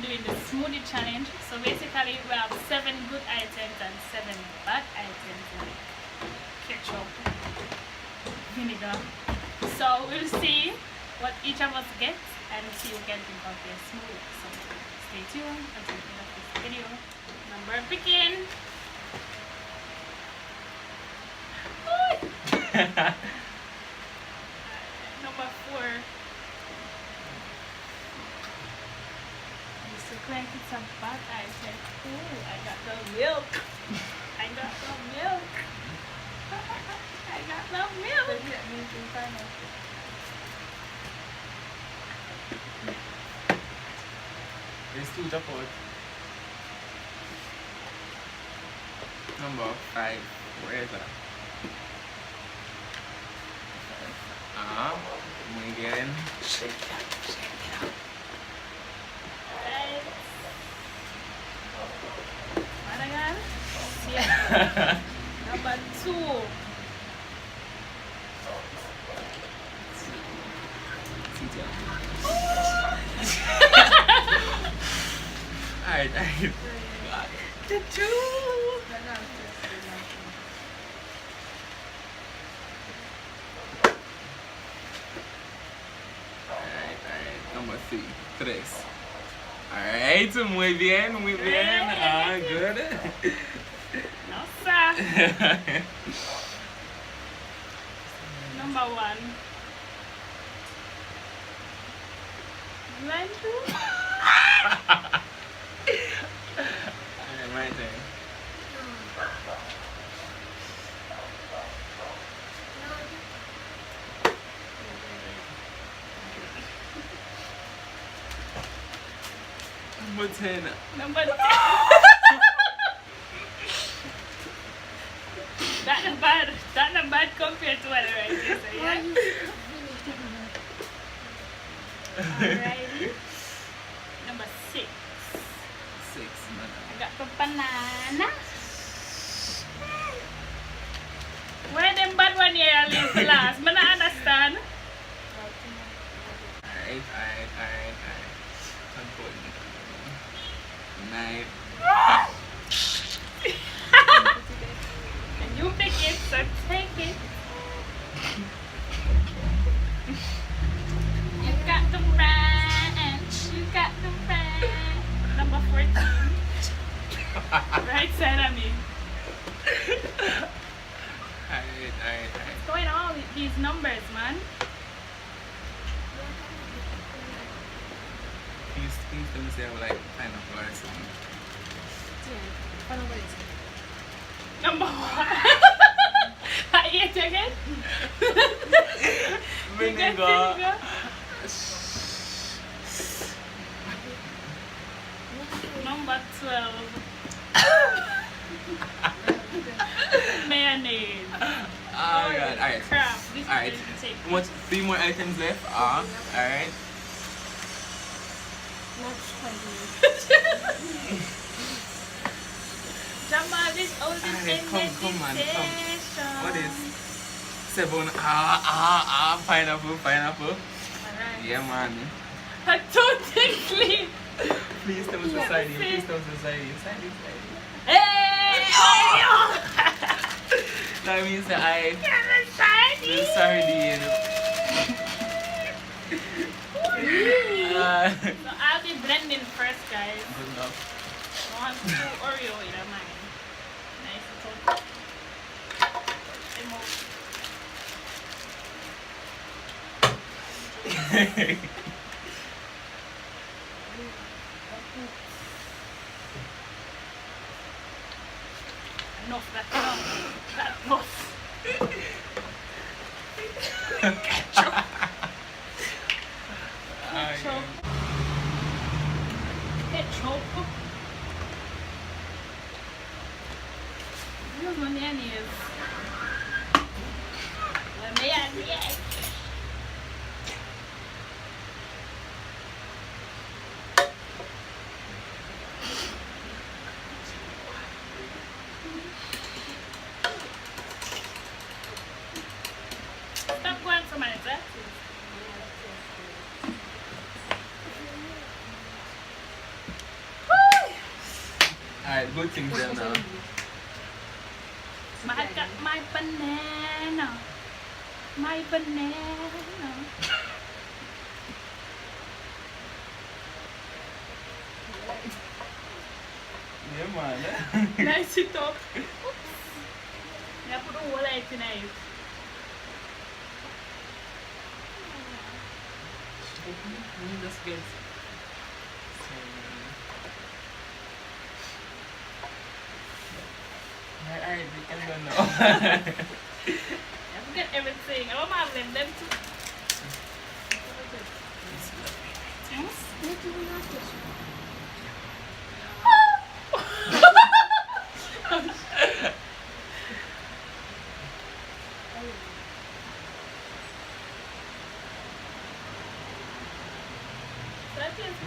be doing the smoothie challenge. So basically, we have 7 good items and 7 bad items like ketchup, vinegar. So we'll see what each of us gets and see who can think of their smoothie. So stay tuned until the end of this video. Number picking. Number 4. Mr. Crank, it's a bad item. Ooh, I got the milk. I got the milk. I got the milk. There's 2 drop out. Number 5. Where is that? Muy bien. Shake it up, shake it up. Right. What again? Yeah. Number 2. Alright. The 2. Number 3. 3. Alright, muy bien, muy bien. Good. No, sir. Number 1. One, 2. Alright, my turn. Number 10. Number 10. That not bad compared to what I write here, so yeah. Alrighty. Number 6. 6, I got the banana. Where them bad one here I leave for last? But I understand. Alright. Knife. And you pick it, so take it. You got the ranch. You got the ranch. Number 14. Right side of me. Alright. What's going on with these numbers, man? Please tell me say I would like pineapple or something. Number 1. I ate again. Vinegar. Number 12. Mayonnaise. Oh god, alright. Crap. This Alright. is going to take. What 3 more items left? Alright. Jamal is holding Alright, come on, come. invitation. What is 7? Pineapple. Alright. Yeah, man. I don't think clean. Please tell me Yeah, society. see. Please tell me society. Hey! That means that I. You're The the sardine. So I'll be blending first, guys. Good enough. 1, 2 Oreo in a mine. Nice little. Enough, that's enough. That's enough. Ketchup. Ketchup. Dios no me niegues. No me niegues. Stop going to my glasses. Alright, good things there now. I got my banana. My banana. Yeah, man. Nice it up. Oops. Yeah, put the whole light in it. Just get. Alright, we can go now. I forget everything. Oh, my blend them too.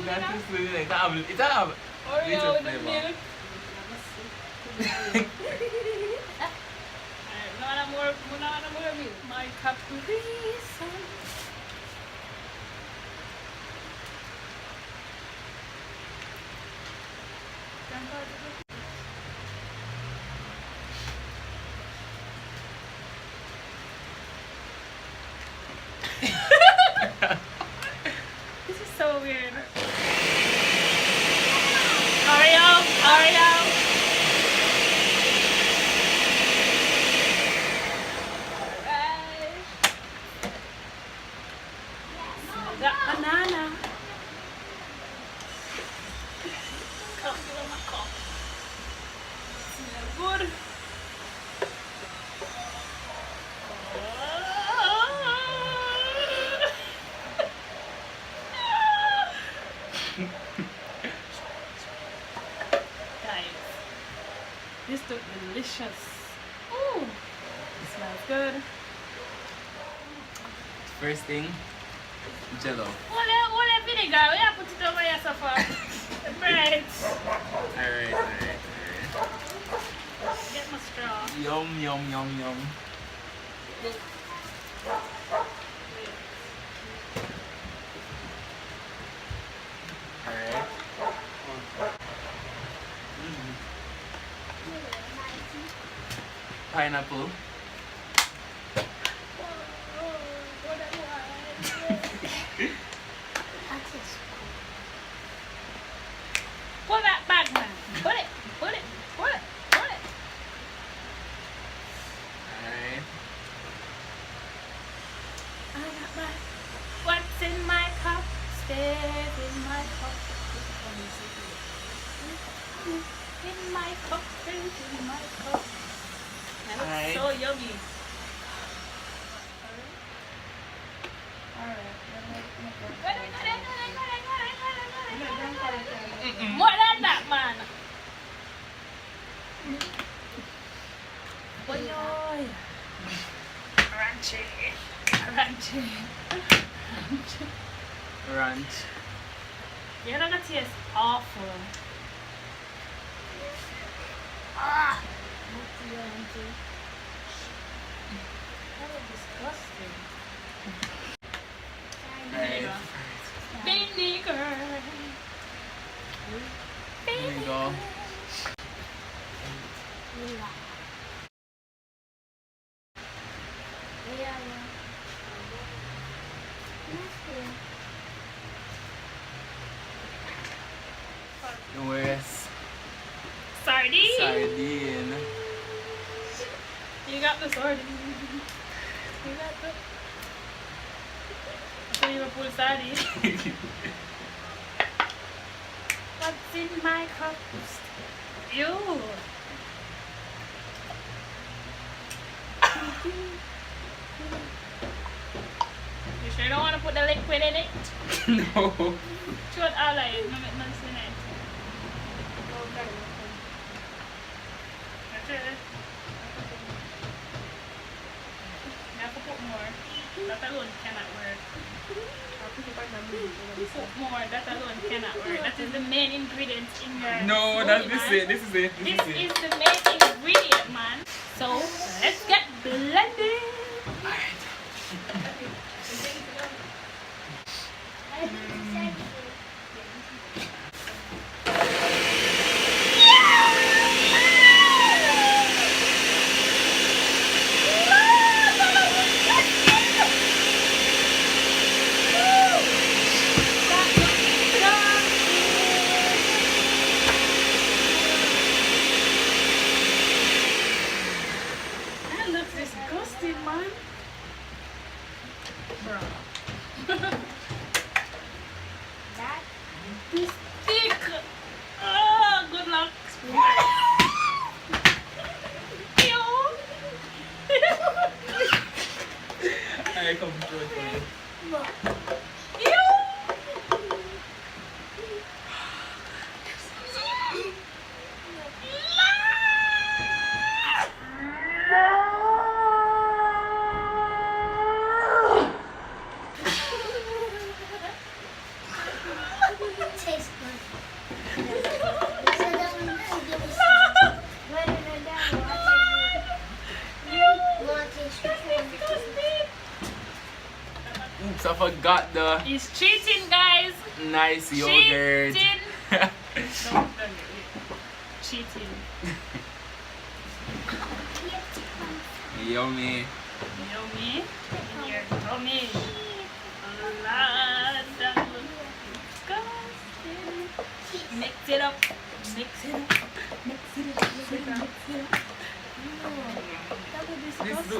That is really like, it have Oreo with the flavor. milk. Alright, no more milk. My Capri Sun. This is so weird. Oreo, Oreo. Alright. Got banana. Come, give me my cup. Smell good. Guys, this looks delicious. Ooh, it smells good. First thing, Jello. What vinegar? We have put it over here so far. Right. Alright. Get my straw. Yum. Alright. Pineapple. Pull that back, man. Put it. Alright. I got my. What's in my cup? Stays in my cup. In my cup, stays in my cup. That looks Alright. so yummy. More than that, man. Boy, Ranchi. Ranch. You're not gonna taste awful. Ah! That was disgusting. Alright. Vinegar. Here we go. Where's Sardine. sardine? You got the sardine. You got the. So you pull sardine. What's in my cup? You. You sure you don't want to put the liquid in it? No. Show it all like no make noise in it. Okay. You have to put more. That alone cannot work. Put more. That alone cannot work. That is the main ingredient in your No, smoothie, that's man. this is it. This is the main ingredient, man. So let's get blended. got the He's cheating, guys. nice yogurt. Cheating. No, cheating. Yummy. Yummy. In your tummy. Lord, that looks disgusting. Mix it up. Mix it up. Mix it up. Mix it up.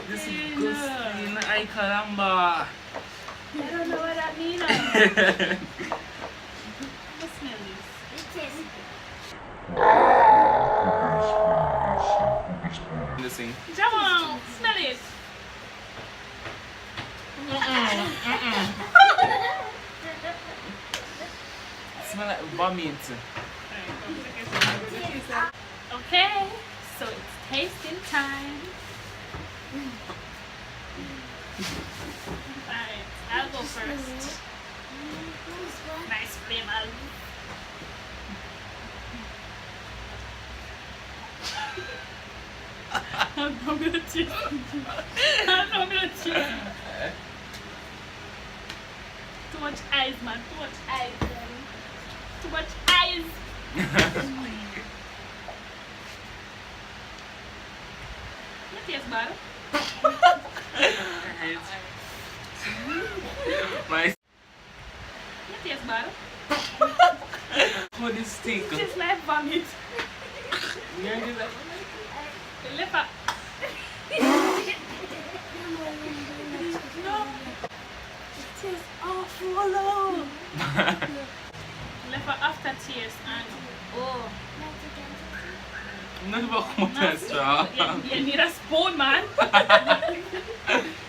This is disgusting. Ay, caramba. I don't know what that means. Let's smell this. Listen. Come on, smell it. Smell like vomit. Okay, so it's tasting time. Alright, I'll go first. Nice flavor. I'm not gonna taste it. I'm not gonna taste it. Too much eyes, man. Too much eyes, man. Too much eyes. What taste bad? My What taste bad? how this stink. Tastes like vomit. Yeah, it is like- The liver. No. It tastes awful. Liver aftertaste and oh. Not about how much I straw. You need a spoon, man.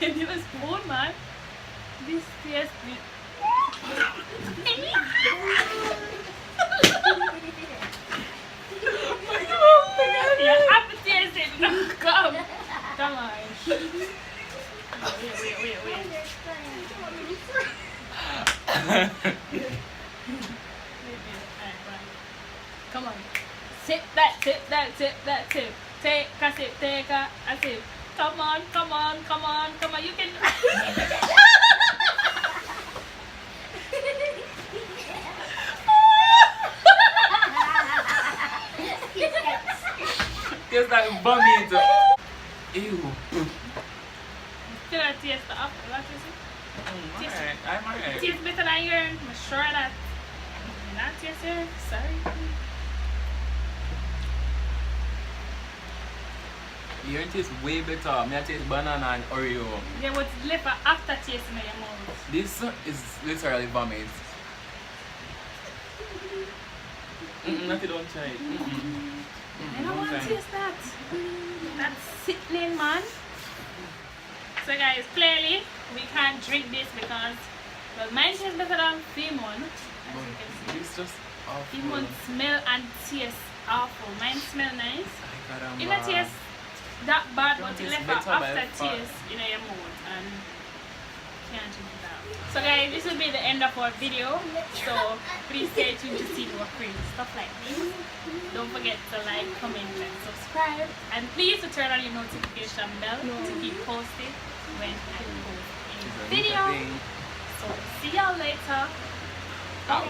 You need a spoon, man. This tastes good. You're appetizing. No, come. Come on. Wait. Come on. Sip that. Take a sip. Come on. You can. Tastes like vomit. Ew. Still a taste the apple. What is it? Alright, I'm alright. Tastes better than yours. I'm sure of that. Not taste yours. Sorry. Yours tastes way better. Me I taste banana and Oreo. There was liver aftertaste in your mouth. This is literally vomit. Not don't try it. I don't want to taste that. That's sickening, man. So guys, clearly we can't drink this because well, mine tastes better than Femon. As you can see. It's just awful. Femon smell and taste awful. Mine smell nice. It don't taste that bad, but it left an aftertaste in your mouth and can't drink it out. So guys, this will be the end of our video. So please stay tuned to see more crazy stuff like this. Don't forget to like, comment, and subscribe. And please to turn on your notification bell to keep posted when I post a video. So see y'all later. Bye.